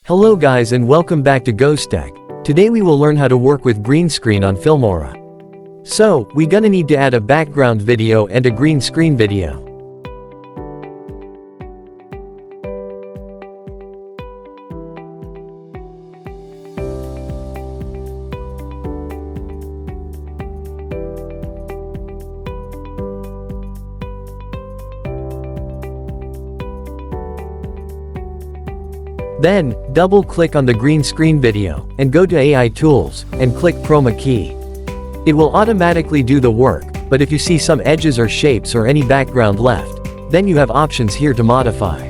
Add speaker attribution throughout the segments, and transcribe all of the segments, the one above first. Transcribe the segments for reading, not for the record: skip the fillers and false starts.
Speaker 1: Hello guys and welcome back to GhostTech. Today we will learn how to work with green screen on Filmora. So, we gonna need to add a background video and a green screen video. Then, double-click on the green screen video, and go to AI Tools, and click Chroma key. It will automatically do the work, but if you see some edges or shapes or any background left, then you have options here to modify.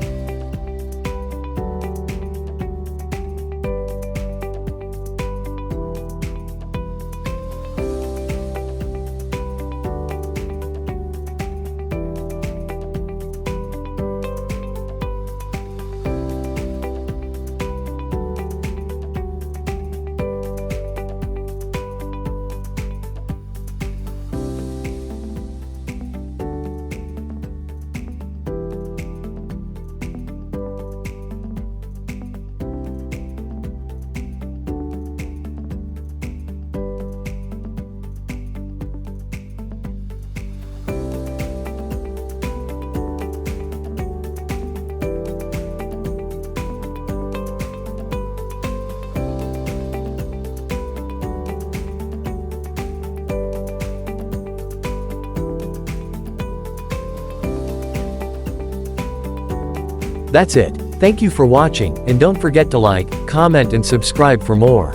Speaker 1: That's it. Thank you for watching, and don't forget to like, comment and subscribe for more.